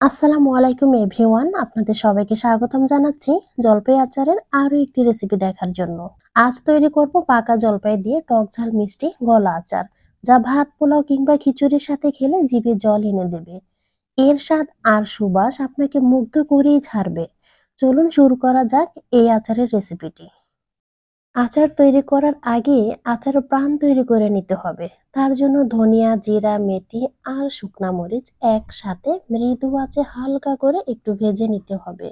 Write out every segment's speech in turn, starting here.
আসসালামু আলাইকুম এভরিওয়ান, আপনাদের সবাইকে স্বাগতম জানাচ্ছি জলপাই আচারের আরো একটি রেসিপি দেখার জন্য। আজ তৈরি করব পাকা জলপাই দিয়ে টক ঝাল মিষ্টি গলা আচার, যা ভাত পোলাও কিংবা খিচুড়ির সাথে খেলে জিভে জল এনে দেবে। এর স্বাদ আর সুবাস আপনাকে মুগ্ধ করেই ছাড়বে। চলুন শুরু করা যাক এই আচারের রেসিপিটি। আচার তৈরি করার আগে আচারের প্রাণ তৈরি করে নিতে হবে। তার জন্য ধনিয়া, জিরা, মেথি আর শুকনা মরিচ একসাথে মৃদু আঁচে হালকা করে একটু ভেজে নিতে হবে।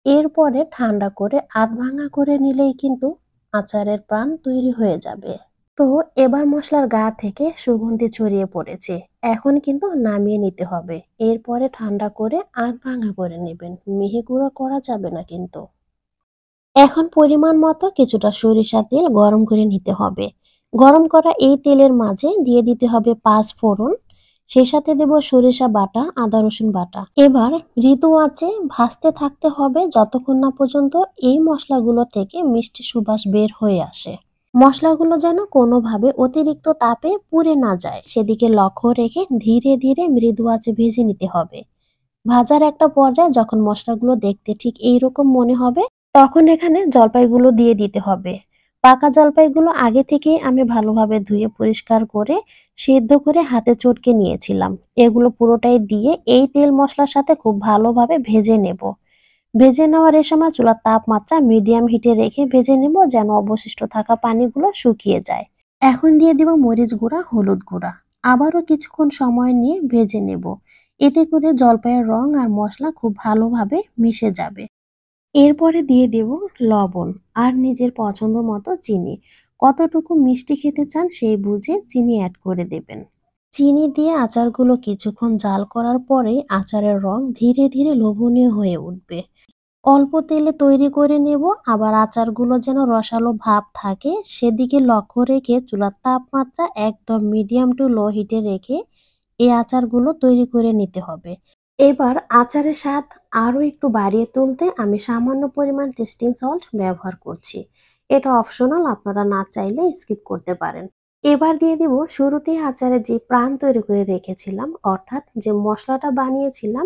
এরপরে ঠান্ডা করে আধ ভাঙা করে নিলেই কিন্তু আচারের প্রাণ তৈরি হয়ে যাবে। তো এবার মশলার গা থেকে সুগন্ধি ছড়িয়ে পড়েছে। এখন কিন্তু নামিয়ে নিতে হবে। এরপরে ঠান্ডা করে আধ ভাঙা করে নেবেন, মিহি গুঁড়ো করা যাবে না কিন্তু। এখন পরিমাণ মতো কিছুটা সরিষার তেল গরম করে নিতে হবে। গরম করা এই তেলের মাঝে দিয়ে দিতে হবে 5 ফোড়ন, সেই সাথে দেব সরিষা বাটা, আদা রসুন বাটা। এবার মৃদু আঁচে ভাজতে থাকতে হবে যতক্ষণ না পর্যন্ত এই মশলাগুলো থেকে মিষ্টি সুবাস বের হয়ে আসে। মশলাগুলো যেন কোনোভাবে অতিরিক্ত তাপে পুড়ে না যায় সেদিকে লক্ষ্য রেখে ধীরে ধীরে মৃদু আঁচে ভেজে নিতে হবে। ভাজার একটা পর্যায়ে যখন মশলাগুলো দেখতে ঠিক এইরকম মনে হবে, তখন এখানে জলপাইগুলো দিয়ে দিতে হবে। পাকা জলপাইগুলো আগে থেকেই আমি ভালোভাবে ধুয়ে পরিষ্কার করে সেদ্ধ করে হাতে চটকে নিয়েছিলাম। এগুলো পুরোটাই দিয়ে এই তেল মশলার সাথে খুব ভালোভাবে ভেজে নেব। ভেজে নেওয়ার এ সময় চুলার তাপমাত্রা মিডিয়াম হিটে রেখে ভেজে নেব, যেন অবশিষ্ট থাকা পানিগুলো শুকিয়ে যায়। এখন দিয়ে দিব মরিচ গুঁড়া, হলুদ গুঁড়া। আবারও কিছুক্ষণ সময় নিয়ে ভেজে নেব। এতে করে জলপাইয়ের রং আর মশলা খুব ভালোভাবে মিশে যাবে। এরপরে দিয়ে দেব লবণ আর নিজের পছন্দ মতো চিনি। কতটুকু মিষ্টি খেতে চান সেই বুঝে চিনি অ্যাড করে দেবেন। চিনি দিয়ে আচারগুলো কিছুক্ষণ জাল করার পরে আচারের রং ধীরে ধীরে লোভনীয় হয়ে উঠবে। অল্প তেলে তৈরি করে নেব, আবার আচারগুলো যেন রসালো ভাব থাকে সেদিকে লক্ষ্য রেখে চুলার তাপমাত্রা একদম মিডিয়াম টু লো হিটে রেখে এই আচারগুলো তৈরি করে নিতে হবে। এবার আচারের স্বাদ আরো একটু বাড়িয়ে তুলতে আমি সামান্য পরিমাণ টেস্টিং সল্ট ব্যবহার করছি। এটা অপশনাল, আপনারা না চাইলে স্কিপ করতে পারেন। এবার দিয়ে দিব শুরুতেই আচারে যে প্রাণ তৈরি করে রেখেছিলাম, অর্থাৎ যে মশলাটা বানিয়েছিলাম,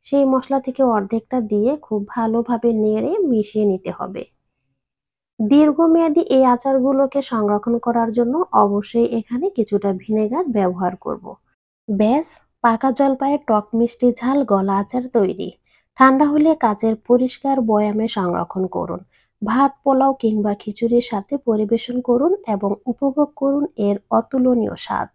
সেই মশলা থেকে অর্ধেকটা দিয়ে খুব ভালোভাবে নেড়ে মিশিয়ে নিতে হবে। দীর্ঘমেয়াদী এই আচারগুলোকে সংরক্ষণ করার জন্য অবশ্যই এখানে কিছুটা ভিনেগার ব্যবহার করব। ব্যাস, পাকা জলপাইয়ের টক মিষ্টি ঝাল গলা আচার তৈরি। ঠান্ডা হলে কাচের পরিষ্কার বয়ামে সংরক্ষণ করুন। ভাত, পোলাও কিংবা খিচুড়ির সাথে পরিবেশন করুন এবং উপভোগ করুন এর অতুলনীয় স্বাদ।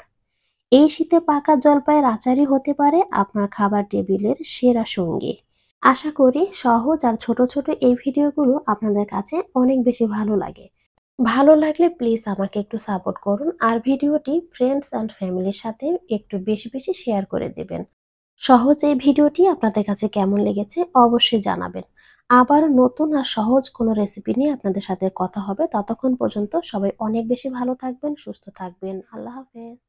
এই শীতে পাকা জলপাইয়ের আচারই হতে পারে আপনার খাবার টেবিলের সেরা সঙ্গী। আশা করি সহজ আর ছোট ছোট এই ভিডিওগুলো আপনাদের কাছে অনেক বেশি ভালো লাগে। ভালো লাগলে প্লিজ আমাকে একটু সাপোর্ট করুন আর ভিডিওটি ফ্রেন্ডস অ্যান্ড ফ্যামিলির সাথে একটু বেশি বেশি শেয়ার করে দেবেন। সহজ এই ভিডিওটি আপনাদের কাছে কেমন লেগেছে অবশ্যই জানাবেন। আবার নতুন আর সহজ কোনো রেসিপি নিয়ে আপনাদের সাথে কথা হবে। ততক্ষণ পর্যন্ত সবাই অনেক বেশি ভালো থাকবেন, সুস্থ থাকবেন। আল্লাহ হাফেজ।